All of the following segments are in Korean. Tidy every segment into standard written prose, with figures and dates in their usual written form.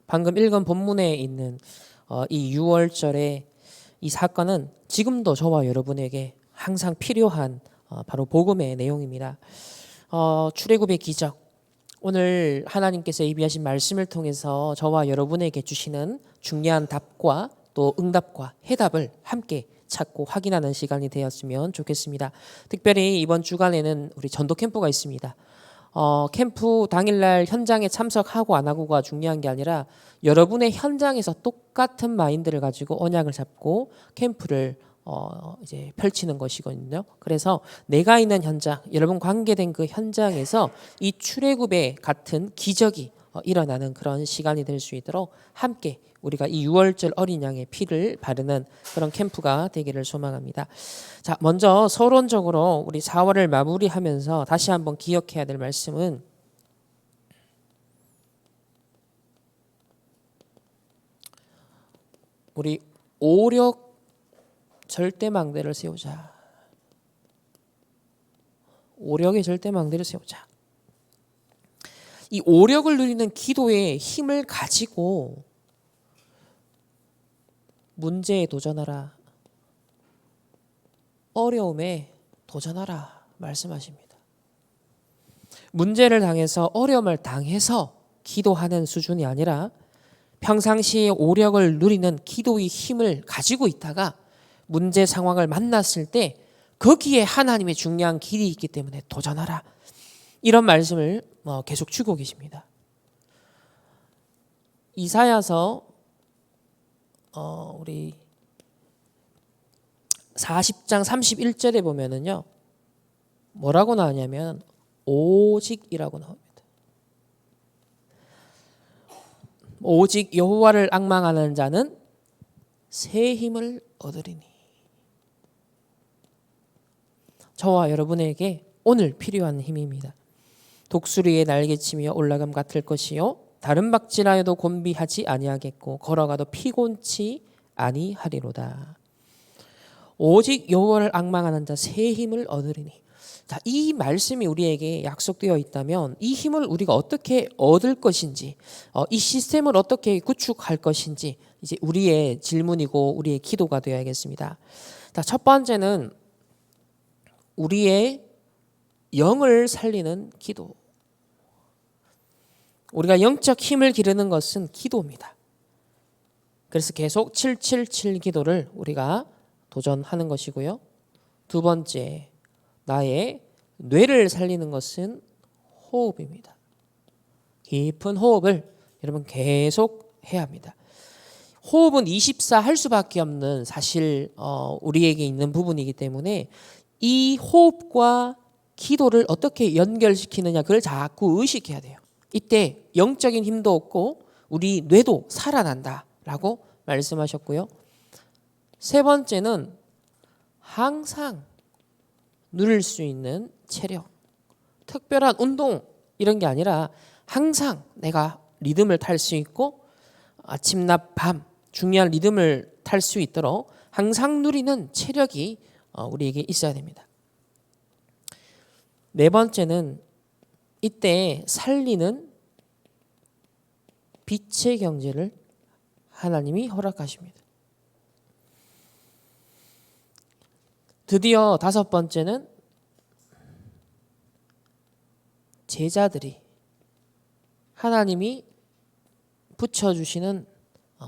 방금 읽은 본문에 있는 이 6월절의 이 사건은 지금도 저와 여러분에게 항상 필요한 바로 복음의 내용입니다. 출애굽의 기적, 오늘 하나님께서 예비하신 말씀을 통해서 저와 여러분에게 주시는 중요한 답과 또 응답과 해답을 함께 찾고 확인하는 시간이 되었으면 좋겠습니다. 특별히 이번 주간에는 우리 전도 캠프가 있습니다. 캠프 당일날 현장에 참석하고 안 하고가 중요한 게 아니라 여러분의 현장에서 똑같은 마인드를 가지고 언약을 잡고 캠프를 이제 펼치는 것이거든요. 그래서 내가 있는 현장, 여러분 관계된 그 현장에서 이 출애굽의 같은 기적이 일어나는 그런 시간이 될 수 있도록 함께 우리가 이 6월절 어린 양의 피를 바르는 그런 캠프가 되기를 소망합니다. 자, 먼저 서론적으로 우리 4월을 마무리하면서 다시 한번 기억해야 될 말씀은 우리 오력 절대망대를 세우자. 오력의 절대망대를 세우자. 이 오력을 누리는 기도의 힘을 가지고 문제에 도전하라. 어려움에 도전하라 말씀하십니다. 문제를 당해서 어려움을 당해서 기도하는 수준이 아니라 평상시에 오력을 누리는 기도의 힘을 가지고 있다가 문제 상황을 만났을 때 거기에 하나님의 중요한 길이 있기 때문에 도전하라. 이런 말씀을 계속 주고 계십니다. 이사야서 우리 40장 31절에 보면은요, 뭐라고 나오냐면 오직이라고 나옵니다. 오직 여호와를 앙망하는 자는 새 힘을 얻으리니. 저와 여러분에게 오늘 필요한 힘입니다. 독수리의 날개치며 올라감 같을 것이요 다른 박질하여도 곤비하지 아니하겠고 걸어가도 피곤치 아니하리로다. 오직 여호와를 앙망하는 자 새 힘을 얻으리니. 자, 이 말씀이 우리에게 약속되어 있다면 이 힘을 우리가 어떻게 얻을 것인지, 이 시스템을 어떻게 구축할 것인지 이제 우리의 질문이고 우리의 기도가 되어야겠습니다. 자, 첫 번째는 우리의 영을 살리는 기도. 우리가 영적 힘을 기르는 것은 기도입니다. 그래서 계속 777 기도를 우리가 도전하는 것이고요. 두 번째, 나의 뇌를 살리는 것은 호흡입니다. 깊은 호흡을 여러분 계속 해야 합니다. 호흡은 24 할 수밖에 없는 사실 우리에게 있는 부분이기 때문에 이 호흡과 기도를 어떻게 연결시키느냐 그걸 자꾸 의식해야 돼요. 이때 영적인 힘도 얻고 우리 뇌도 살아난다라고 말씀하셨고요. 세 번째는 항상 누릴 수 있는 체력. 특별한 운동 이런 게 아니라 항상 내가 리듬을 탈 수 있고 아침, 낮, 밤 중요한 리듬을 탈 수 있도록 항상 누리는 체력이 우리에게 있어야 됩니다. 네 번째는 이때 살리는 빛의 경제를 하나님이 허락하십니다. 드디어 다섯 번째는 제자들이 하나님이 붙여주시는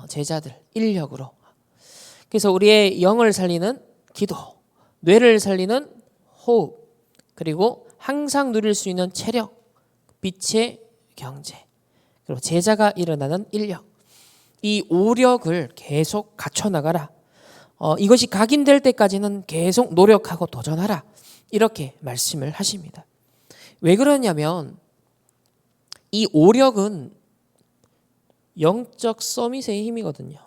제자들 인력으로. 그래서 우리의 영을 살리는 기도, 뇌를 살리는 호흡, 그리고 항상 누릴 수 있는 체력, 빛의 경제, 그리고 제자가 일어나는 인력. 이 오력을 계속 갖춰나가라. 이것이 각인될 때까지는 계속 노력하고 도전하라. 이렇게 말씀을 하십니다. 왜 그러냐면 이 오력은 영적 서밋의 힘이거든요.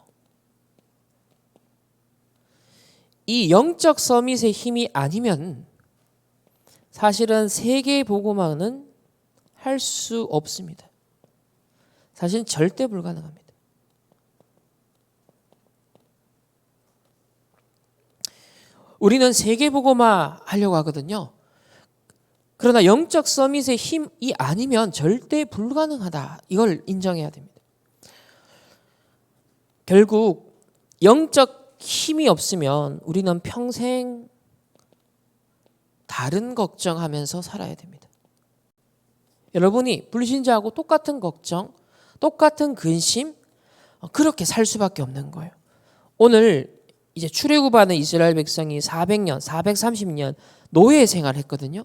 이 영적 서밋의 힘이 아니면 사실은 세계 복음화는 할 수 없습니다. 사실 절대 불가능합니다. 우리는 세계 복음화 하려고 하거든요. 그러나 영적 서밋의 힘이 아니면 절대 불가능하다. 이걸 인정해야 됩니다. 결국 영적 힘이 없으면 우리는 평생 다른 걱정하면서 살아야 됩니다. 여러분이 불신자하고 똑같은 걱정, 똑같은 근심, 그렇게 살 수밖에 없는 거예요. 오늘 이제 출애굽하는 이스라엘 백성이 400년, 430년 노예 생활했거든요.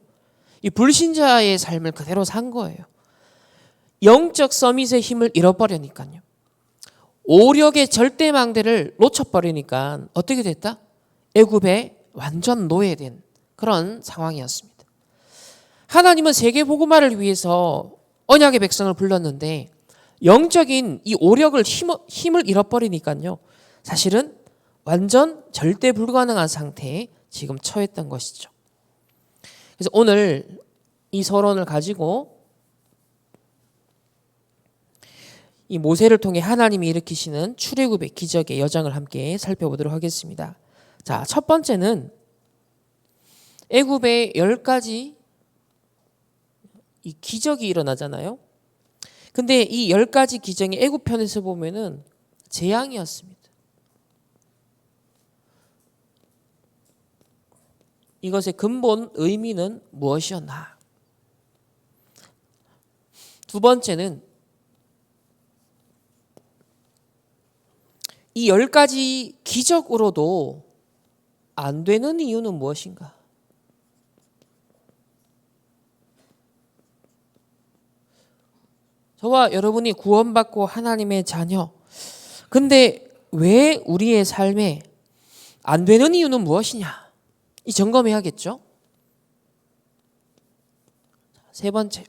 이 불신자의 삶을 그대로 산 거예요. 영적 서밋의 힘을 잃어버리니까요. 오력의 절대망대를 놓쳐버리니까 어떻게 됐다? 애굽에 완전 노예된 그런 상황이었습니다. 하나님은 세계복음화를 위해서 언약의 백성을 불렀는데 영적인 이 오력을 힘을 잃어버리니까요. 사실은 완전 절대 불가능한 상태에 지금 처했던 것이죠. 그래서 오늘 이 서론을 가지고 이 모세를 통해 하나님이 일으키시는 출애굽의 기적의 여정을 함께 살펴보도록 하겠습니다. 자, 첫 번째는 애굽에 10가지 이 기적이 일어나잖아요. 근데 이 10가지 기적이 애굽 편에서 보면은 재앙이었습니다. 이것의 근본 의미는 무엇이었나? 두 번째는 이 10가지 기적으로도 안 되는 이유는 무엇인가? 저와 여러분이 구원받고 하나님의 자녀. 근데 왜 우리의 삶에 안 되는 이유는 무엇이냐? 이 점검해야겠죠? 세 번째.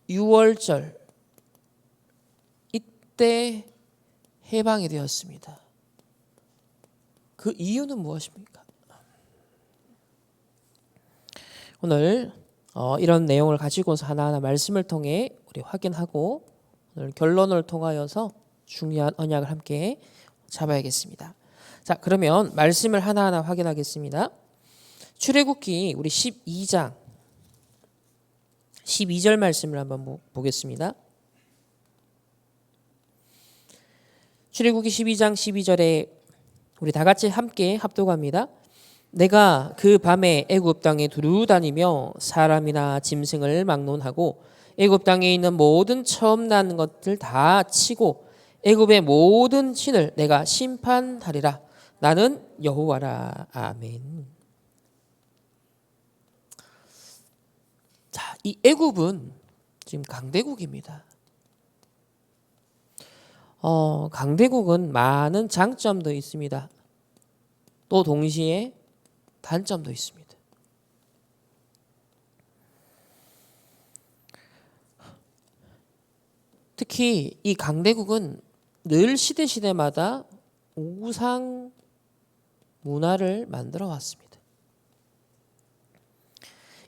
6월절. 이때 해방이 되었습니다. 그 이유는 무엇입니까? 오늘 이런 내용을 가지고서 하나하나 말씀을 통해 우리 확인하고 오늘 결론을 통하여서 중요한 언약을 함께 잡아야겠습니다. 자, 그러면 말씀을 하나하나 확인하겠습니다. 출애굽기 우리 12장 12절 말씀을 한번 보겠습니다. 출애굽기 12장 12절에 우리 다 같이 함께 합독합니다. 내가 그 밤에 애굽 땅에 두루 다니며 사람이나 짐승을 막론하고 애굽 땅에 있는 모든 처음 난 것들 다 치고 애굽의 모든 신을 내가 심판하리라. 나는 여호와라. 아멘. 자, 이 애굽은 지금 강대국입니다. 강대국은 많은 장점도 있습니다. 또 동시에 단점도 있습니다. 특히 이 강대국은 늘 시대마다 우상 문화를 만들어 왔습니다.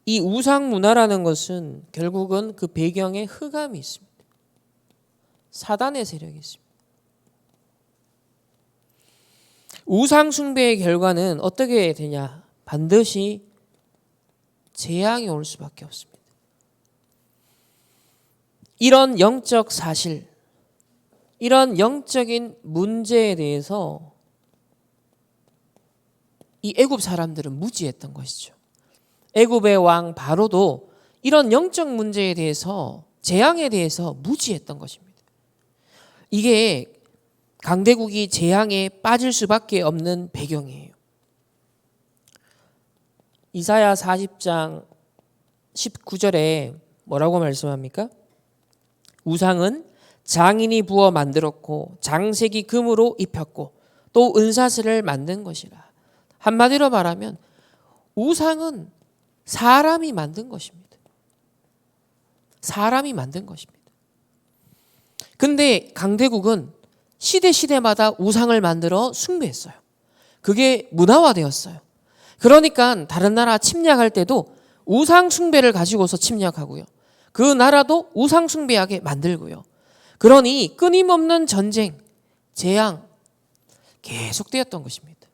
이 우상 문화라는 것은 결국은 그 배경에 흑암이 있습니다. 사단의 세력이 있습니다. 우상 숭배의 결과는 어떻게 되냐? 반드시 재앙이 올 수밖에 없습니다. 이런 영적 사실, 이런 영적인 문제에 대해서 이 애굽 사람들은 무지했던 것이죠. 애굽의 왕 바로도 이런 영적 문제에 대해서, 재앙에 대해서 무지했던 것입니다. 이게 강대국이 재앙에 빠질 수밖에 없는 배경이에요. 이사야 40장 19절에 뭐라고 말씀합니까? 우상은 장인이 부어 만들었고 장색이 금으로 입혔고 또 은사슬을 만든 것이라. 한마디로 말하면 우상은 사람이 만든 것입니다. 사람이 만든 것입니다. 근데 강대국은 시대마다 우상을 만들어 숭배했어요. 그게 문화화되었어요. 그러니까 다른 나라 침략할 때도 우상 숭배를 가지고서 침략하고요. 그 나라도 우상 숭배하게 만들고요. 그러니 끊임없는 전쟁, 재앙 계속되었던 것입니다.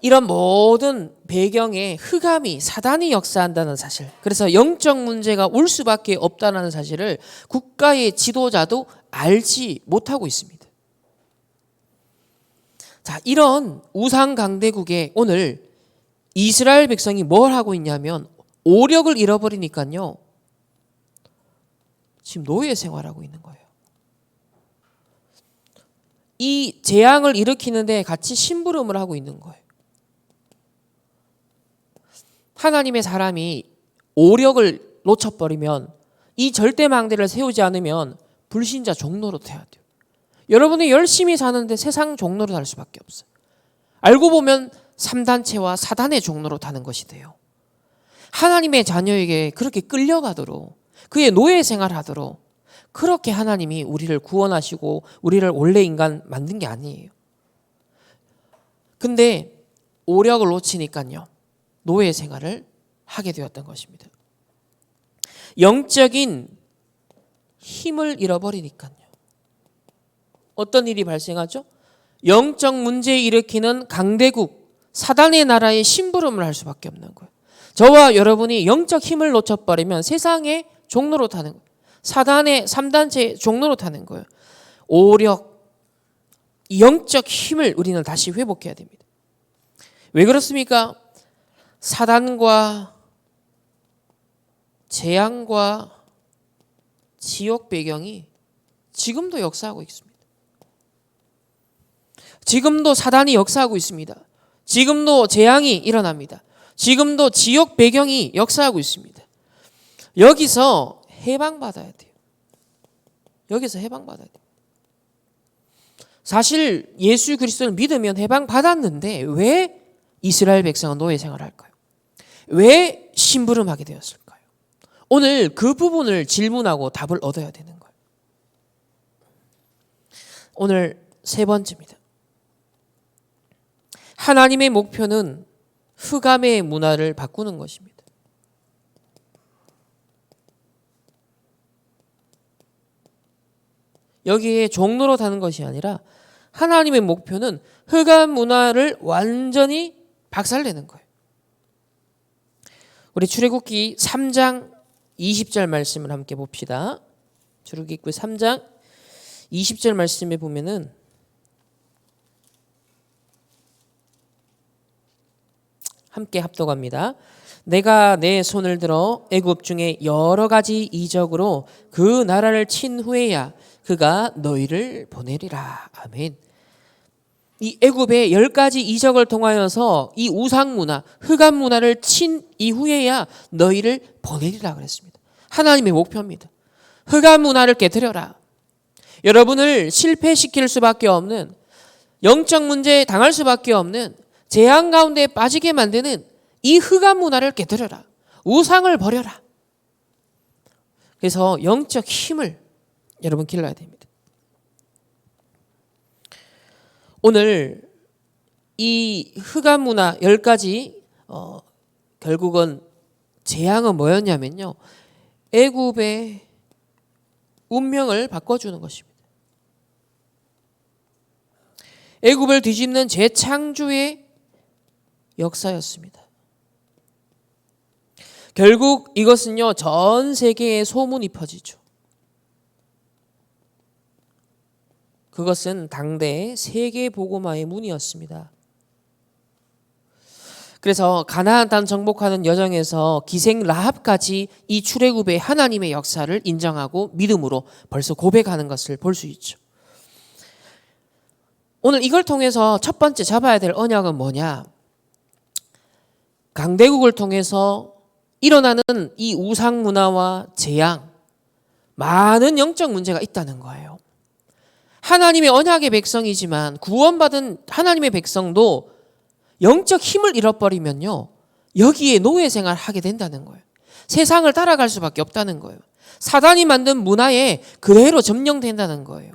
이런 모든 배경에 흑암이 사단이 역사한다는 사실, 그래서 영적 문제가 올 수밖에 없다는 사실을 국가의 지도자도 알지 못하고 있습니다. 자, 이런 우상 강대국에 오늘 이스라엘 백성이 뭘 하고 있냐면 오력을 잃어버리니까요, 지금 노예 생활하고 있는 거예요. 이 재앙을 일으키는데 같이 심부름을 하고 있는 거예요. 하나님의 사람이 오력을 놓쳐버리면, 이 절대망대를 세우지 않으면 불신자 종로로 돼야 돼요. 여러분이 열심히 사는데 세상 종로로 달 수밖에 없어요. 알고 보면 3단체와 사단의 종로로 타는 것이 돼요. 하나님의 자녀에게 그렇게 끌려가도록, 그의 노예 생활하도록 그렇게 하나님이 우리를 구원하시고 우리를 원래 인간 만든 게 아니에요. 근데 오력을 놓치니까요, 노예 생활을 하게 되었던 것입니다. 영적인 힘을 잃어버리니까요. 어떤 일이 발생하죠? 영적 문제 일으키는 강대국, 사단의 나라에 심부름을 할 수밖에 없는 거예요. 저와 여러분이 영적 힘을 놓쳐버리면 세상의 종로로 타는 거예요. 사단의 3단체의 종로로 타는 거예요. 오력, 영적 힘을 우리는 다시 회복해야 됩니다. 왜 그렇습니까? 사단과 재앙과 지옥 배경이 지금도 역사하고 있습니다. 지금도 사단이 역사하고 있습니다. 지금도 재앙이 일어납니다. 지금도 지옥 배경이 역사하고 있습니다. 여기서 해방받아야 돼요. 여기서 해방받아야 돼요. 사실 예수 그리스도를 믿으면 해방받았는데 왜 이스라엘 백성은 노예 생활할까요? 왜 심부름하게 되었을까요? 오늘 그 부분을 질문하고 답을 얻어야 되는 거예요. 오늘 세 번째입니다. 하나님의 목표는 흑암의 문화를 바꾸는 것입니다. 여기에 종로로 타는 것이 아니라 하나님의 목표는 흑암 문화를 완전히 박살내는 거예요. 우리 출애굽기 3장 20절 말씀을 함께 봅시다. 출애굽기 3장 20절 말씀에 보면은 함께 합독합니다. 내가 내 손을 들어 애굽 중에 여러 가지 이적으로 그 나라를 친 후에야 그가 너희를 보내리라. 아멘. 이 애굽의 10가지 이적을 통하여서 이 우상 문화, 흑암 문화를 친 이후에야 너희를 보내리라 그랬습니다. 하나님의 목표입니다. 흑암 문화를 깨뜨려라. 여러분을 실패시킬 수밖에 없는, 영적 문제에 당할 수밖에 없는, 재앙 가운데 빠지게 만드는 이 흑암 문화를 깨뜨려라. 우상을 버려라. 그래서 영적 힘을 여러분 길러야 됩니다. 오늘 이 흑암 문화 10가지 결국은 재앙은 뭐였냐면요, 애굽의 운명을 바꿔주는 것입니다. 애굽을 뒤집는 재창조의 역사였습니다. 결국 이것은요, 전 세계에 소문이 퍼지죠. 그것은 당대 세계 복음화의 문이었습니다. 그래서 가나안 땅 정복하는 여정에서 기생 라합까지 이 출애굽의 하나님의 역사를 인정하고 믿음으로 벌써 고백하는 것을 볼 수 있죠. 오늘 이걸 통해서 첫 번째 잡아야 될 언약은 뭐냐? 강대국을 통해서 일어나는 이 우상 문화와 재앙, 많은 영적 문제가 있다는 거예요. 하나님의 언약의 백성이지만 구원받은 하나님의 백성도 영적 힘을 잃어버리면요, 여기에 노예 생활을 하게 된다는 거예요. 세상을 따라갈 수밖에 없다는 거예요. 사단이 만든 문화에 그대로 점령된다는 거예요.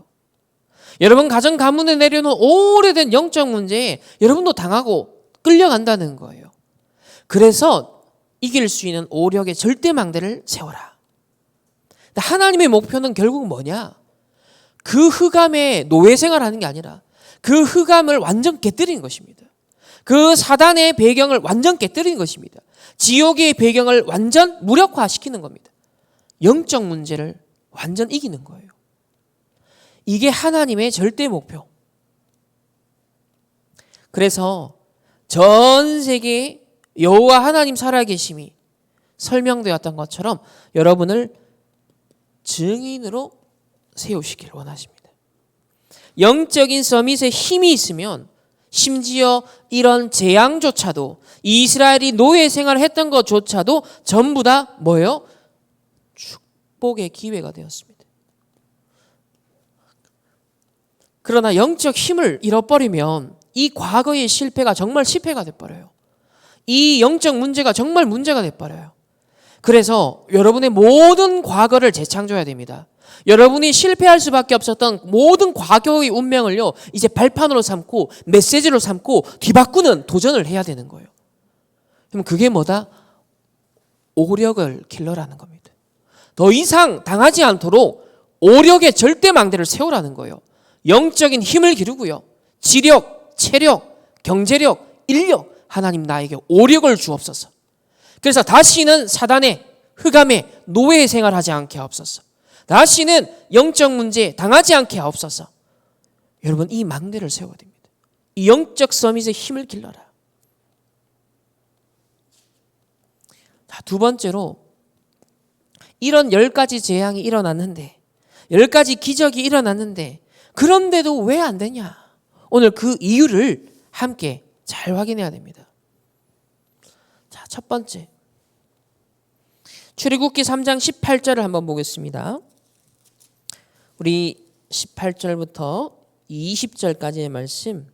여러분 가정 가문에 내려놓은 오래된 영적 문제에 여러분도 당하고 끌려간다는 거예요. 그래서 이길 수 있는 오력의 절대망대를 세워라. 하나님의 목표는 결국 뭐냐? 그 흑암에 노예 생활하는 게 아니라 그 흑암을 완전 깨뜨리는 것입니다. 그 사단의 배경을 완전 깨뜨리는 것입니다. 지옥의 배경을 완전 무력화시키는 겁니다. 영적 문제를 완전 이기는 거예요. 이게 하나님의 절대 목표. 그래서 전 세계에 여호와 하나님 살아계심이 설명되었던 것처럼 여러분을 증인으로 세우시기를 원하십니다. 영적인 서밋에 힘이 있으면 심지어 이런 재앙조차도 이스라엘이 노예 생활을 했던 것조차도 전부 다 뭐예요? 축복의 기회가 되었습니다. 그러나 영적 힘을 잃어버리면 이 과거의 실패가 정말 실패가 돼버려요. 이 영적 문제가 정말 문제가 돼버려요. 그래서 여러분의 모든 과거를 재창조해야 됩니다. 여러분이 실패할 수밖에 없었던 모든 과거의 운명을요, 이제 발판으로 삼고 메시지로 삼고 뒤바꾸는 도전을 해야 되는 거예요. 그럼 그게 뭐다? 오력을 길러라는 겁니다. 더 이상 당하지 않도록 오력의 절대망대를 세우라는 거예요. 영적인 힘을 기르고요. 지력, 체력, 경제력, 인력, 하나님 나에게 오력을 주옵소서. 그래서 다시는 사단의 흑암의 노예 생활하지 않게 하옵소서. 다시는 영적 문제에 당하지 않게 하옵소서. 여러분, 이 망대를 세워야 됩니다. 이 영적 서밋의 힘을 길러라. 자, 두 번째로 이런 10가지 재앙이 일어났는데 10가지 기적이 일어났는데 그런데도 왜 안 되냐? 오늘 그 이유를 함께 잘 확인해야 됩니다. 자, 첫 번째. 출애굽기 3장 18절을 한번 보겠습니다. 우리 18절부터 20절까지의 말씀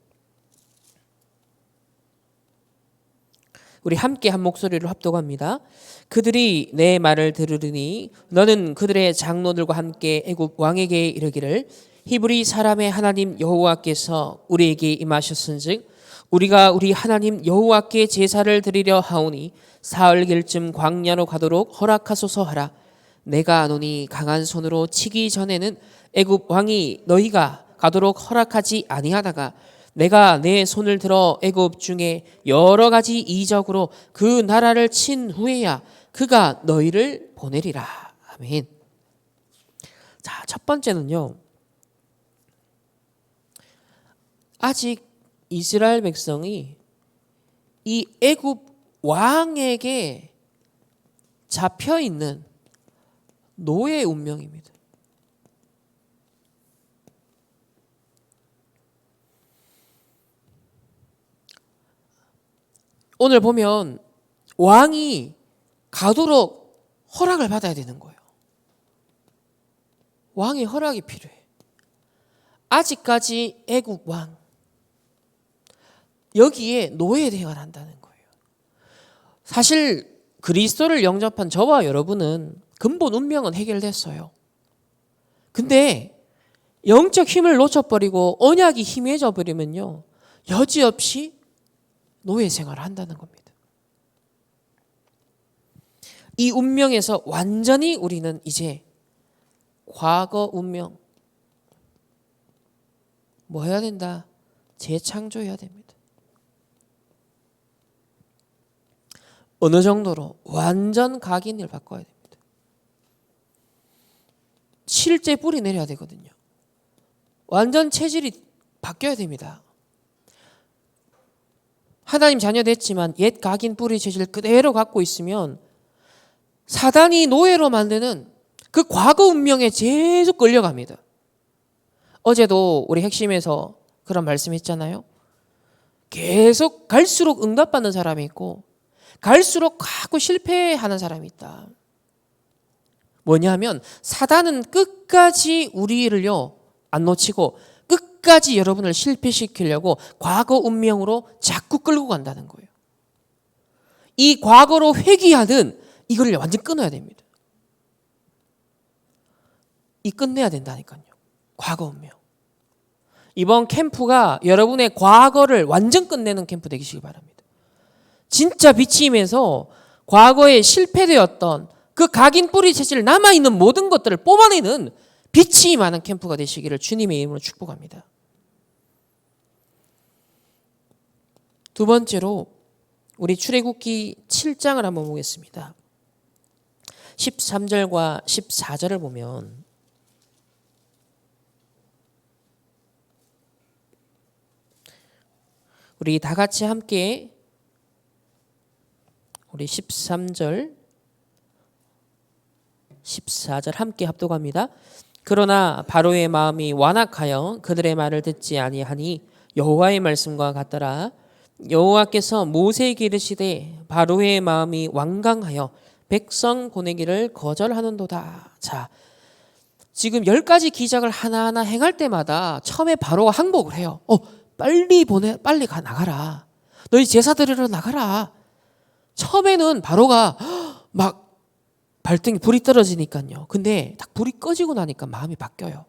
우리 함께 한 목소리로 합독합니다. 그들이 내 말을 들으리니 너는 그들의 장로들과 함께 애굽 왕에게 이르기를 히브리 사람의 하나님 여호와께서 우리에게 임하셨은즉 우리가 우리 하나님 여호와께 제사를 드리려 하오니 사흘길쯤 광야로 가도록 허락하소서 하라. 내가 아노니 강한 손으로 치기 전에는 애굽 왕이 너희가 가도록 허락하지 아니하다가 내가 내 손을 들어 애굽 중에 여러 가지 이적으로 그 나라를 친 후에야 그가 너희를 보내리라. 아멘. 자, 첫 번째는요. 아직 이스라엘 백성이 이 애굽 왕에게 잡혀 있는 노예 운명입니다. 오늘 보면 왕이 가도록 허락을 받아야 되는 거예요. 왕의 허락이 필요해. 아직까지 애국 왕 여기에 노예 대응을 한다는 거예요. 사실 그리스도를 영접한 저와 여러분은 근본 운명은 해결됐어요. 근데 영적 힘을 놓쳐버리고 언약이 희미해져 버리면요, 여지없이 노예 생활을 한다는 겁니다. 이 운명에서 완전히 우리는 이제 과거 운명 뭐 해야 된다? 재창조해야 됩니다. 어느 정도로? 완전 각인을 바꿔야 됩니다. 실제 뿌리 내려야 되거든요. 완전 체질이 바뀌어야 됩니다. 하나님 자녀 됐지만 옛 각인 뿌리 체질 그대로 갖고 있으면 사단이 노예로 만드는 그 과거 운명에 계속 끌려갑니다. 어제도 우리 핵심에서 그런 말씀했잖아요. 계속 갈수록 응답받는 사람이 있고 갈수록 자꾸 실패하는 사람이 있다. 뭐냐면 사단은 끝까지 우리를요 안 놓치고 끝까지 여러분을 실패시키려고 과거 운명으로 자꾸 끌고 간다는 거예요. 이 과거로 회귀하든 이걸 완전 끊어야 됩니다. 이 끝내야 된다니까요. 과거 운명. 이번 캠프가 여러분의 과거를 완전 끝내는 캠프 되시기 바랍니다. 진짜 비치면서 과거에 실패되었던 그 각인 뿌리 체질 남아있는 모든 것들을 뽑아내는 빛이 많은 캠프가 되시기를 주님의 이름으로 축복합니다. 두 번째로 우리 출애굽기 7장을 한번 보겠습니다. 13절과 14절을 보면 우리 다 같이 함께 우리 13절 14절 함께 합독합니다. 그러나 바로의 마음이 완악하여 그들의 말을 듣지 아니하니 여호와의 말씀과 같더라. 여호와께서 모세에게 이르시되 바로의 마음이 완강하여 백성 보내기를 거절하는도다. 자, 지금 10가지 기적을 하나하나 행할 때마다 처음에 바로가 항복을 해요. 빨리 나가라. 너희 제사 드리러 나가라. 처음에는 바로가 막 발등에 불이 떨어지니까요. 근데 딱 불이 꺼지고 나니까 마음이 바뀌어요.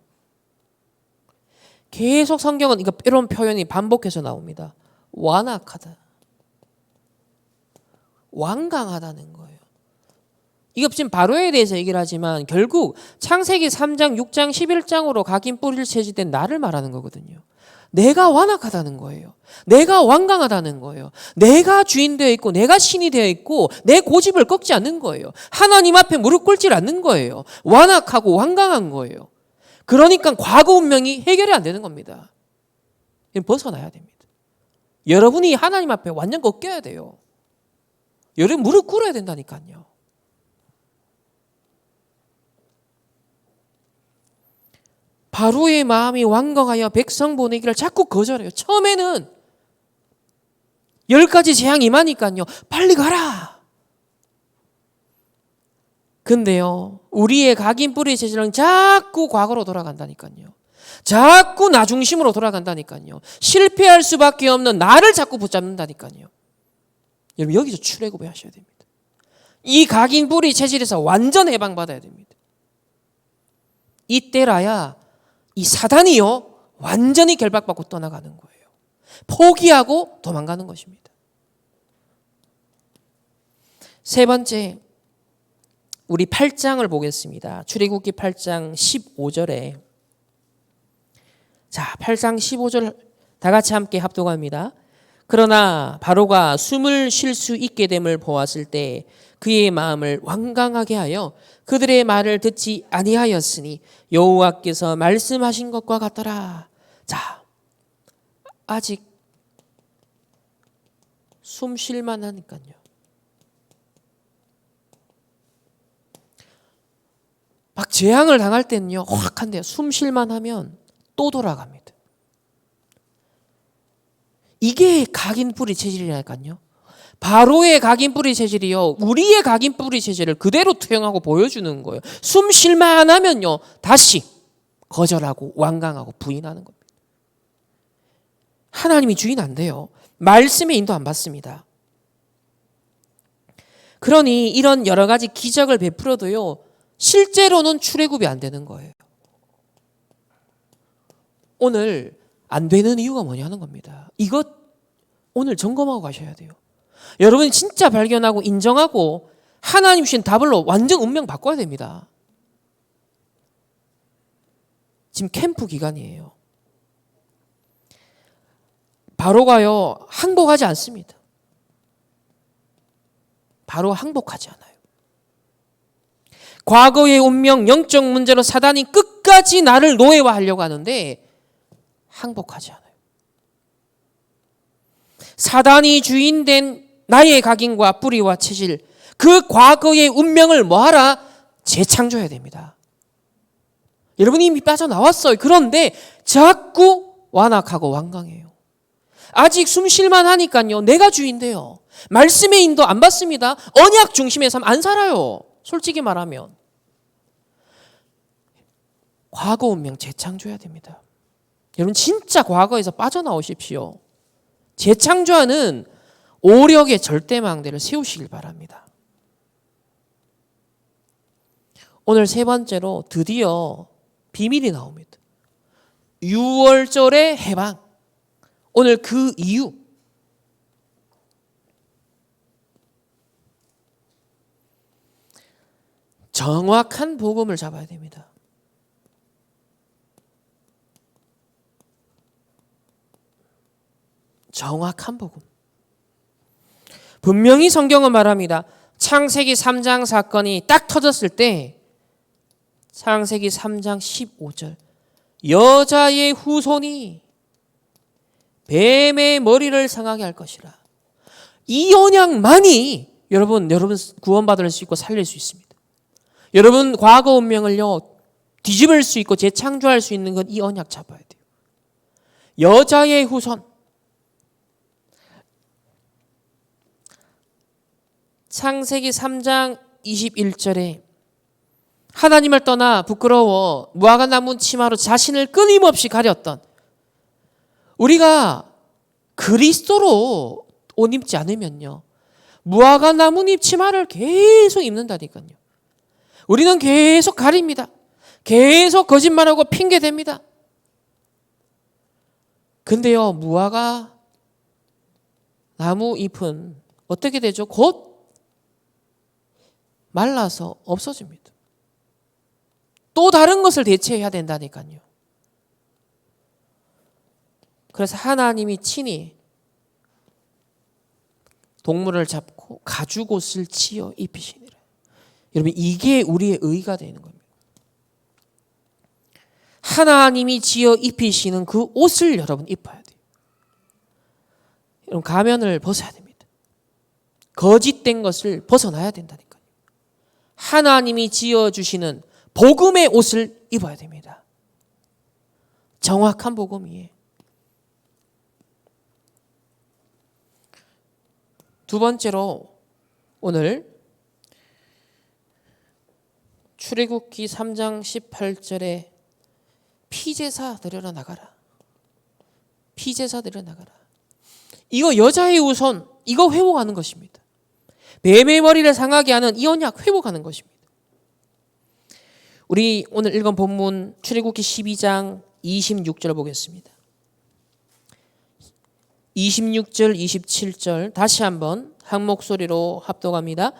계속 성경은 이런 표현이 반복해서 나옵니다. 완악하다. 완강하다는 거예요. 이거 지금 바로에 대해서 얘기를 하지만 결국 창세기 3장, 6장, 11장으로 각인 뿌리를 채집된 나를 말하는 거거든요. 내가 완악하다는 거예요. 내가 완강하다는 거예요. 내가 주인 되어 있고 내가 신이 되어 있고 내 고집을 꺾지 않는 거예요. 하나님 앞에 무릎 꿇지 않는 거예요. 완악하고 완강한 거예요. 그러니까 과거 운명이 해결이 안 되는 겁니다. 벗어나야 됩니다. 여러분이 하나님 앞에 완전 꺾여야 돼요. 여러분 무릎 꿇어야 된다니까요. 바로의 마음이 완강하여 백성 보내기를 자꾸 거절해요. 처음에는 10가지 재앙이 임하니까요. 빨리 가라. 근데요. 우리의 각인 뿌리 체질은 자꾸 과거로 돌아간다니까요. 자꾸 나 중심으로 돌아간다니까요. 실패할 수밖에 없는 나를 자꾸 붙잡는다니까요. 여러분 여기서 출애굽을 하셔야 됩니다. 이 각인 뿌리 체질에서 완전 해방받아야 됩니다. 이때라야 이 사단이요 완전히 결박받고 떠나가는 거예요. 포기하고 도망가는 것입니다. 세 번째, 우리 8장을 보겠습니다. 출애굽기 8장 15절에 자 8장 15절 다 같이 함께 합독합니다. 그러나 바로가 숨을 쉴 수 있게 됨을 보았을 때 그의 마음을 완강하게 하여 그들의 말을 듣지 아니하였으니 여호와께서 말씀하신 것과 같더라. 자, 아직 숨 쉴만 하니까요. 막 재앙을 당할 때는요, 확 한데요. 숨 쉴만 하면 또 돌아갑니다. 이게 각인 뿌리 체질이라니까요. 바로의 각인 뿌리 체질이요. 우리의 각인 뿌리 체질을 그대로 투영하고 보여주는 거예요. 숨 쉴만 하면요. 다시 거절하고 완강하고 부인하는 겁니다. 하나님이 주인 안 돼요. 말씀의 인도 안 받습니다. 그러니 이런 여러 가지 기적을 베풀어도요. 실제로는 출애굽이 안 되는 거예요. 오늘 안 되는 이유가 뭐냐는 겁니다. 이것 오늘 점검하고 가셔야 돼요. 여러분이 진짜 발견하고 인정하고 하나님 주신 답을로 완전 운명 바꿔야 됩니다. 지금 캠프 기간이에요. 바로가요 항복하지 않습니다. 바로 항복하지 않아요. 과거의 운명, 영적 문제로 사단이 끝까지 나를 노예화하려고 하는데 항복하지 않아요. 사단이 주인된 나의 각인과 뿌리와 체질, 그 과거의 운명을 뭐하라? 재창조해야 됩니다. 여러분이 이미 빠져나왔어요. 그런데 자꾸 완악하고 완강해요. 아직 숨 쉴만 하니까요. 내가 주인데요. 말씀의 인도 안 받습니다. 언약 중심의 삶 안 살아요. 솔직히 말하면. 과거 운명 재창조해야 됩니다. 여러분 진짜 과거에서 빠져나오십시오. 재창조하는 오력의 절대망대를 세우시길 바랍니다. 오늘 세 번째로 드디어 비밀이 나옵니다. 6월절의 해방. 오늘 그 이유. 정확한 복음을 잡아야 됩니다. 정확한 복음. 분명히 성경은 말합니다. 창세기 3장 사건이 딱 터졌을 때 창세기 3장 15절 여자의 후손이 뱀의 머리를 상하게 할 것이라. 이 언약만이 여러분 구원받을 수 있고 살릴 수 있습니다. 여러분 과거 운명을요 뒤집을 수 있고 재창조할 수 있는 건 이 언약 잡아야 돼요. 여자의 후손. 창세기 3장 21절에 하나님을 떠나 부끄러워 무화과 나무 치마로 자신을 끊임없이 가렸던, 우리가 그리스도로 옷 입지 않으면요 무화과 나뭇잎 치마를 계속 입는다니까요. 우리는 계속 가립니다. 계속 거짓말하고 핑계댑니다. 근데요 무화과 나무 잎은 어떻게 되죠? 곧 말라서 없어집니다. 또 다른 것을 대체해야 된다니까요. 그래서 하나님이 친히 동물을 잡고 가죽옷을 지어 입히시니라. 여러분 이게 우리의 의가 되는 겁니다. 하나님이 지어 입히시는 그 옷을 여러분 입어야 돼요. 여러분 가면을 벗어야 됩니다. 거짓된 것을 벗어나야 된다니까요. 하나님이 지어주시는 복음의 옷을 입어야 됩니다. 정확한 복음이에요. 두 번째로 오늘 출애굽기 3장 18절에 피제사 드려라 나가라. 피제사 드려 나가라. 이거 여자의 후손, 이거 회복하는 것입니다. 뱀의 머리를 상하게 하는 이 언약 회복하는 것입니다. 우리 오늘 읽은 본문 출애굽기 12장 26절 보겠습니다. 26절 27절 다시 한번 한 목소리로 합독합니다.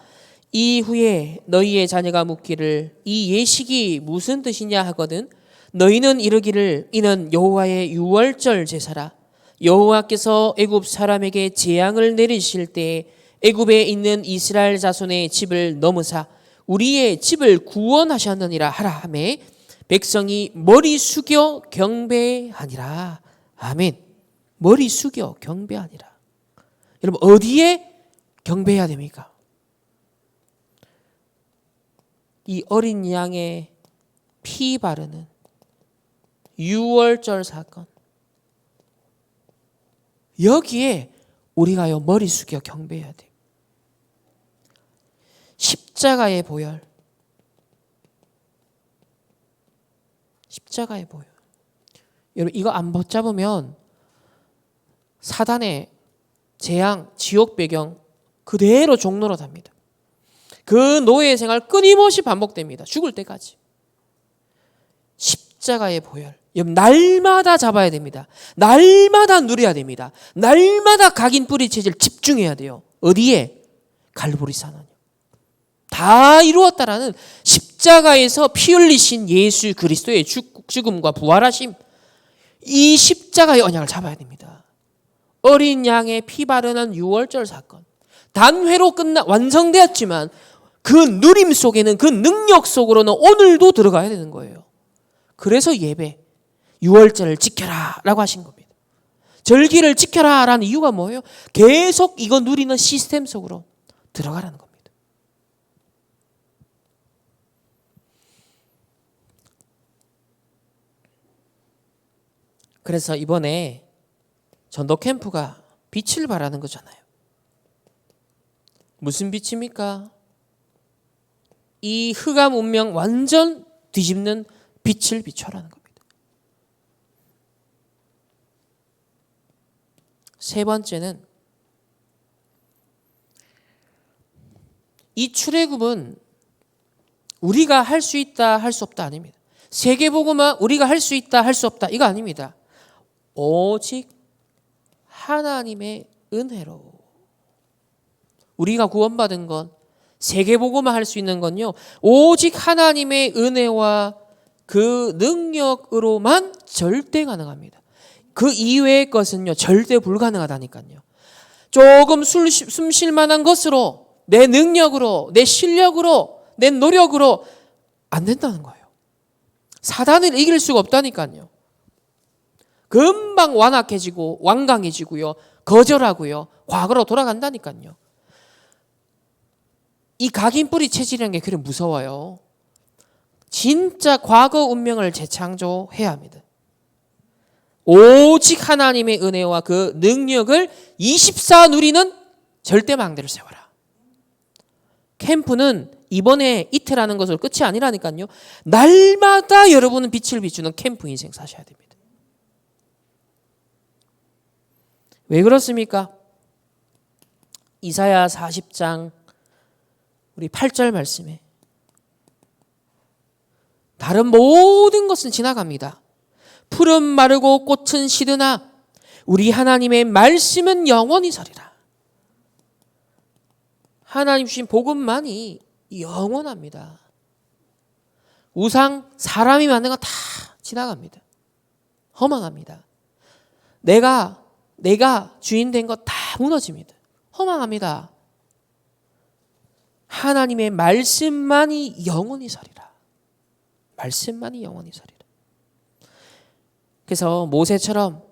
이후에 너희의 자녀가 묻기를 이 예식이 무슨 뜻이냐 하거든 너희는 이르기를 이는 여호와의 유월절 제사라. 여호와께서 애굽 사람에게 재앙을 내리실 때 애굽에 있는 이스라엘 자손의 집을 넘으사 우리의 집을 구원하셨느니라 하라 하매 백성이 머리 숙여 경배하니라. 아멘. 머리 숙여 경배하니라. 여러분 어디에 경배해야 됩니까? 이 어린 양의 피 바르는 유월절 사건, 여기에 우리가요 머리 숙여 경배해야 돼요. 십자가의 보혈, 십자가의 보혈. 여러분 이거 안 붙잡으면 사단의 재앙, 지옥 배경 그대로 종로로 답니다. 그 노예 생활 끊임없이 반복됩니다. 죽을 때까지. 십자가의 보혈. 여러분 날마다 잡아야 됩니다. 날마다 누려야 됩니다. 날마다 각인 뿌리 체질 집중해야 돼요. 어디에? 갈보리 산원이요. 다 이루었다라는 십자가에서 피 흘리신 예수 그리스도의 죽음과 부활하심, 이 십자가의 언약을 잡아야 됩니다. 어린 양의 피 바르는 유월절 사건 단회로 완성되었지만 그 누림 속에는, 그 능력 속으로는 오늘도 들어가야 되는 거예요. 그래서 예배, 유월절을 지켜라 라고 하신 겁니다. 절기를 지켜라 라는 이유가 뭐예요? 계속 이거 누리는 시스템 속으로 들어가라는 겁니다. 그래서 이번에 전도 캠프가 빛을 발하는 거잖아요. 무슨 빛입니까? 이 흑암 운명 완전 뒤집는 빛을 비춰라는 겁니다. 세 번째는 이 출애굽은 우리가 할 수 있다 할 수 없다 아닙니다. 세계복음화 우리가 할 수 있다 할 수 없다 이거 아닙니다. 오직 하나님의 은혜로 우리가 구원받은 건, 세계복음화 할 수 있는 건요 오직 하나님의 은혜와 그 능력으로만 절대 가능합니다. 그 이외의 것은요 절대 불가능하다니까요. 조금 숨 쉴 만한 것으로, 내 능력으로, 내 실력으로, 내 노력으로 안 된다는 거예요. 사단을 이길 수가 없다니까요. 금방 완악해지고 완강해지고요. 거절하고요. 과거로 돌아간다니까요. 이 각인뿌리 체질이라는 게 그래 무서워요. 진짜 과거 운명을 재창조해야 합니다. 오직 하나님의 은혜와 그 능력을 24 누리는 절대망대를 세워라. 캠프는 이번에 이틀 하는 것으로 끝이 아니라니까요. 날마다 여러분은 빛을 비추는 캠프 인생 사셔야 됩니다. 왜 그렇습니까? 이사야 40장 우리 8절 말씀에 다른 모든 것은 지나갑니다. 풀은 마르고 꽃은 시드나 우리 하나님의 말씀은 영원히 서리라. 하나님 주신 복음만이 영원합니다. 우상, 사람이 만든 거 다 지나갑니다. 허망합니다. 내가 주인 된 거 다 무너집니다. 허망합니다. 하나님의 말씀만이 영원히 서리라. 말씀만이 영원히 서리라. 그래서 모세처럼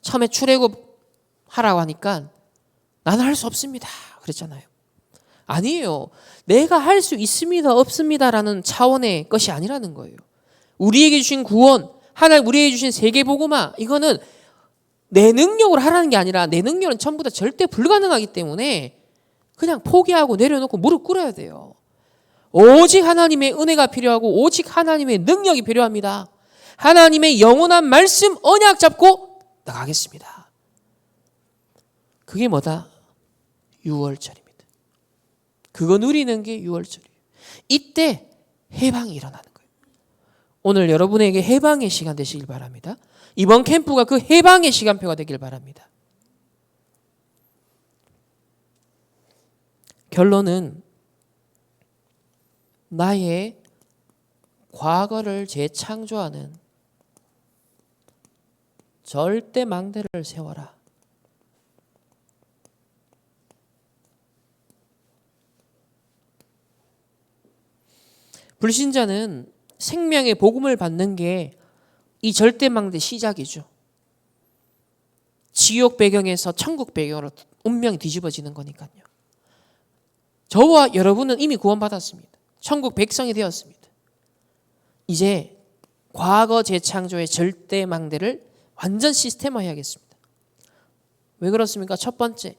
처음에 출애굽하라고 하니까 나는 할 수 없습니다 그랬잖아요. 아니에요. 내가 할 수 있습니다 없습니다라는 차원의 것이 아니라는 거예요. 우리에게 주신 구원, 하나님 우리에게 주신 세계복음화, 이거는 내 능력으로 하라는 게 아니라 내 능력은 전부 다 절대 불가능하기 때문에 그냥 포기하고 내려놓고 무릎 꿇어야 돼요. 오직 하나님의 은혜가 필요하고 오직 하나님의 능력이 필요합니다. 하나님의 영원한 말씀 언약 잡고 나가겠습니다. 그게 뭐다? 6월절입니다. 그거 누리는 게 6월절이에요. 이때 해방이 일어나는 거예요. 오늘 여러분에게 해방의 시간 되시길 바랍니다. 이번 캠프가 그 해방의 시간표가 되길 바랍니다. 결론은 나의 과거를 재창조하는 절대 망대를 세워라. 불신자는 생명의 복음을 받는 게 이 절대망대 시작이죠. 지옥 배경에서 천국 배경으로 운명이 뒤집어지는 거니까요. 저와 여러분은 이미 구원받았습니다. 천국 백성이 되었습니다. 이제 과거 재창조의 절대망대를 완전 시스템화해야겠습니다. 왜 그렇습니까? 첫 번째,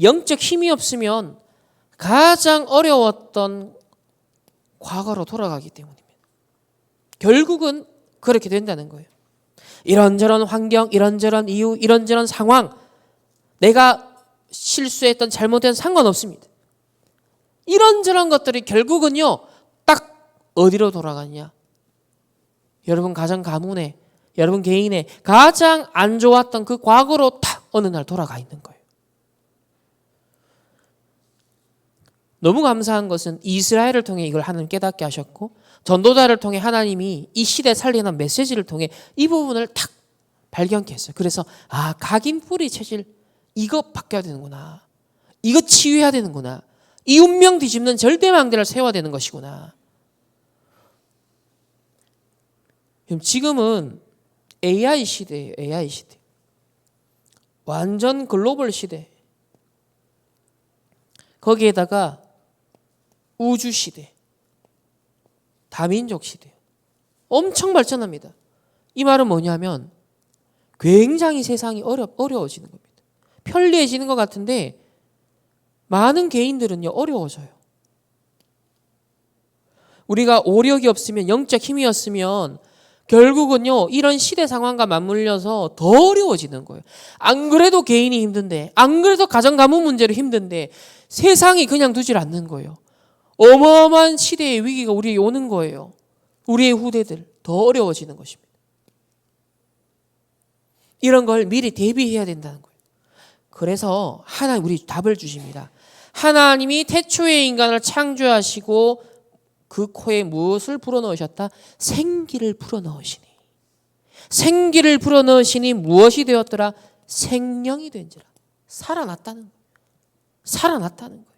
영적 힘이 없으면 가장 어려웠던 과거로 돌아가기 때문입니다. 결국은 그렇게 된다는 거예요. 이런저런 환경, 이런저런 이유, 이런저런 상황, 내가 실수했던 잘못된 상관없습니다. 이런저런 것들이 결국은요, 딱 어디로 돌아가냐? 여러분 가정 가문에, 여러분 개인의 가장 안 좋았던 그 과거로 딱 어느 날 돌아가 있는 거예요. 너무 감사한 것은 이스라엘을 통해 이걸 하나님 깨닫게 하셨고 전도자를 통해 하나님이 이 시대 살리는 메시지를 통해 이 부분을 탁 발견케 했어요. 그래서 각인뿌리 체질 이거 바뀌어야 되는구나. 이거 치유해야 되는구나. 이 운명 뒤집는 절대망대를 세워야 되는 것이구나. 지금은 AI 시대예요. AI 시대. 완전 글로벌 시대. 거기에다가 우주 시대. 다민족 시대. 엄청 발전합니다. 이 말은 뭐냐면 굉장히 세상이 어려워지는 겁니다. 편리해지는 것 같은데 많은 개인들은요 어려워져요. 우리가 오력이 없으면 영적 힘이 없으면 결국은요 이런 시대 상황과 맞물려서 더 어려워지는 거예요. 안 그래도 개인이 힘든데, 안 그래도 가정 가문 문제로 힘든데 세상이 그냥 두질 않는 거예요. 어마어마한 시대의 위기가 우리에게 오는 거예요. 우리의 후대들 더 어려워지는 것입니다. 이런 걸 미리 대비해야 된다는 거예요. 그래서 하나님 우리 답을 주십니다. 하나님이 태초의 인간을 창조하시고 그 코에 무엇을 불어넣으셨다? 생기를 불어넣으시니. 생기를 불어넣으시니 무엇이 되었더라? 생명이 된지라. 살아났다는 거예요. 살아났다는 거예요.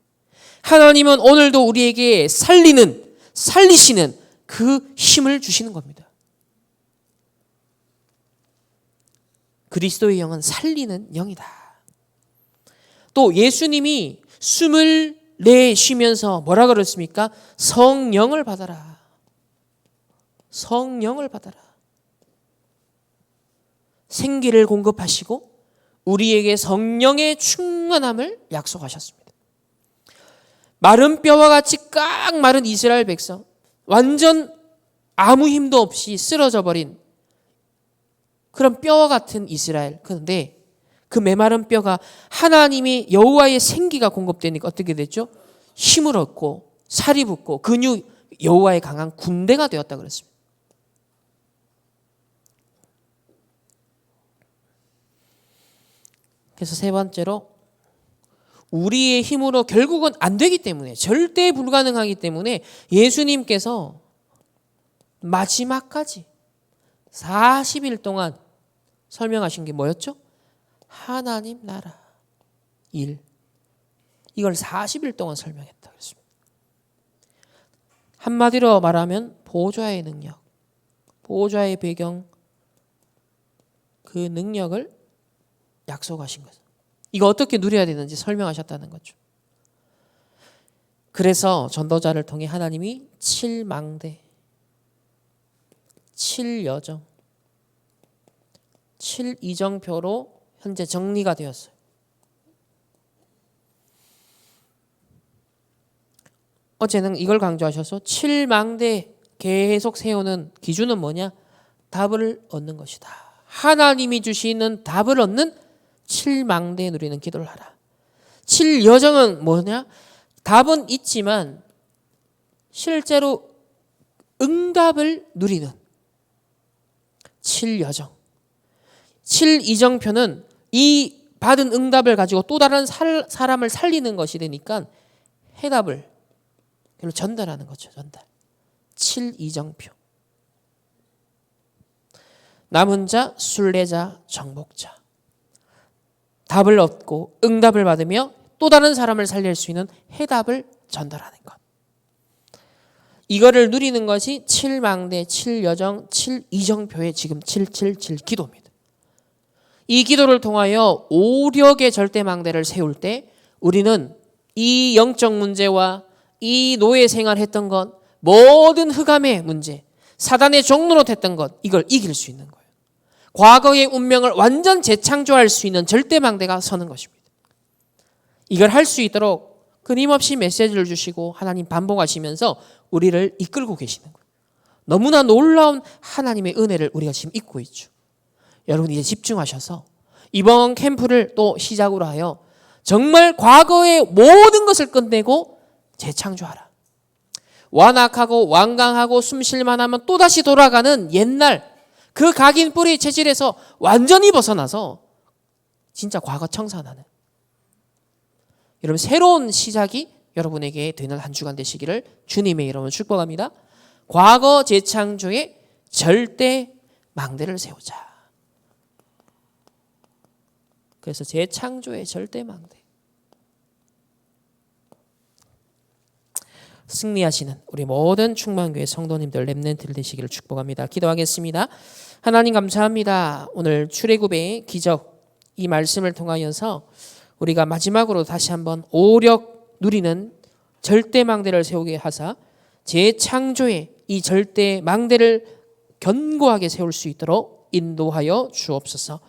하나님은 오늘도 우리에게 살리시는 그 힘을 주시는 겁니다. 그리스도의 영은 살리는 영이다. 또 예수님이 숨을 내쉬면서 뭐라 그랬습니까? 성령을 받아라. 성령을 받아라. 생기를 공급하시고 우리에게 성령의 충만함을 약속하셨습니다. 마른 뼈와 같이 꽉 마른 이스라엘 백성, 완전 아무 힘도 없이 쓰러져 버린 그런 뼈와 같은 이스라엘. 그런데 그 메마른 뼈가 하나님의 여호와의 생기가 공급되니까 어떻게 됐죠? 힘을 얻고 살이 붙고 근육, 여호와의 강한 군대가 되었다 그랬습니다. 그래서 세 번째로 우리의 힘으로 결국은 안 되기 때문에, 절대 불가능하기 때문에 예수님께서 마지막까지 40일 동안 설명하신 게 뭐였죠? 하나님 나라 일. 이걸 40일 동안 설명했다 그랬습니다. 한마디로 말하면 보좌의 능력, 보좌의 배경, 그 능력을 약속하신 거죠. 이거 어떻게 누려야 되는지 설명하셨다는 거죠. 그래서 전도자를 통해 하나님이 7망대, 7여정, 7이정표로 현재 정리가 되었어요. 어제는 이걸 강조하셔서 7망대 계속 세우는 기준은 뭐냐? 답을 얻는 것이다. 하나님이 주시는 답을 얻는 7망대 누리는 기도를 하라. 7여정은 뭐냐? 답은 있지만 실제로 응답을 누리는 7여정. 7이정표는 이 받은 응답을 가지고 또 다른 사람을 살리는 것이 되니까 해답을 전달하는 거죠. 전달. 7이정표. 남은 자, 순례자, 정복자. 답을 얻고 응답을 받으며 또 다른 사람을 살릴 수 있는 해답을 전달하는 것. 이거를 누리는 것이 7망대, 7여정, 7이정표의 지금 777 기도입니다. 이 기도를 통하여 오력의 절대망대를 세울 때 우리는 이 영적 문제와 이 노예 생활했던 것, 모든 흑암의 문제, 사단의 종로로 됐던 것, 이걸 이길 수 있는 거예요. 과거의 운명을 완전 재창조할 수 있는 절대망대가 서는 것입니다. 이걸 할 수 있도록 끊임없이 메시지를 주시고 하나님 반복하시면서 우리를 이끌고 계시는 거예요. 너무나 놀라운 하나님의 은혜를 우리가 지금 잊고 있죠. 여러분 이제 집중하셔서 이번 캠프를 또 시작으로 하여 정말 과거의 모든 것을 끝내고 재창조하라. 완악하고 완강하고 숨쉴만 하면 또다시 돌아가는 옛날 그 각인 뿌리 체질에서 완전히 벗어나서 진짜 과거 청산하는 여러분 새로운 시작이 여러분에게 되는 한 주간 되시기를 주님의 이름으로 축복합니다. 과거 재창조의 절대 망대를 세우자. 그래서 재창조의 절대 망대. 승리하시는 우리 모든 충만교회 성도님들 렘넌트들 되시기를 축복합니다. 기도하겠습니다. 하나님 감사합니다. 오늘 출애굽의 기적 이 말씀을 통하여서 우리가 마지막으로 다시 한번 오력 누리는 절대망대를 세우게 하사 재창조의 이 절대망대를 견고하게 세울 수 있도록 인도하여 주옵소서.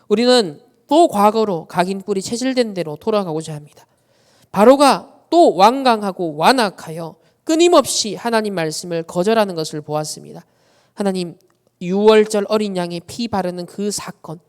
우리는 또 과거로 각인 뿌리 체질된 대로 돌아가고자 합니다. 바로가 또 완강하고 완악하여 끊임없이 하나님 말씀을 거절하는 것을 보았습니다. 하나님 6월절 어린 양의 피 바르는 그 사건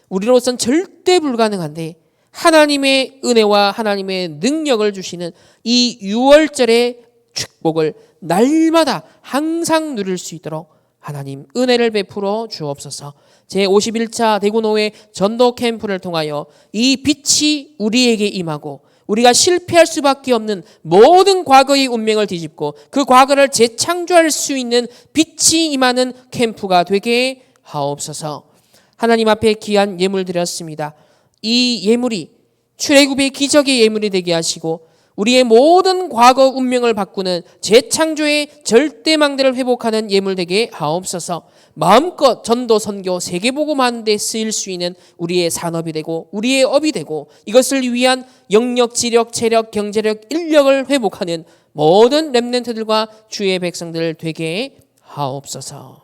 우리로선 절대 불가능한데 하나님의 은혜와 하나님의 능력을 주시는 이 6월절의 축복을 날마다 항상 누릴 수 있도록 하나님 은혜를 베풀어 주옵소서. 제51차 대구노회 전도 캠프를 통하여 이 빛이 우리에게 임하고 우리가 실패할 수밖에 없는 모든 과거의 운명을 뒤집고 그 과거를 재창조할 수 있는 빛이 임하는 캠프가 되게 하옵소서. 하나님 앞에 귀한 예물 드렸습니다. 이 예물이 출애굽의 기적의 예물이 되게 하시고 우리의 모든 과거 운명을 바꾸는 재창조의 절대망대를 회복하는 예물 되게 하옵소서. 마음껏 전도 선교 세계복음하는 데 쓰일 수 있는 우리의 산업이 되고 우리의 업이 되고 이것을 위한 영역, 지력, 체력, 경제력, 인력을 회복하는 모든 렘넌트들과 주의 백성들 되게 하옵소서.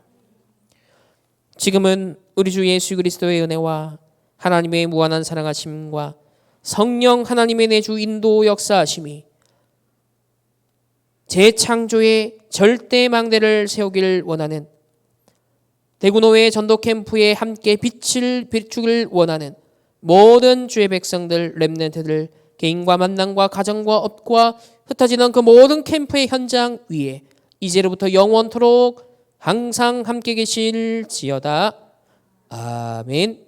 지금은 우리 주 예수 그리스도의 은혜와 하나님의 무한한 사랑하심과 성령 하나님의 내주 인도 역사하심이 재창조의 절대망대를 세우기를 원하는 대구노회 전도캠프에 함께 빛을 비추기를 원하는 모든 주의 백성들 렘넌트들 개인과 만남과 가정과 업과 흩어지는 그 모든 캠프의 현장 위에 이제로부터 영원토록 항상 함께 계실지어다. 아멘.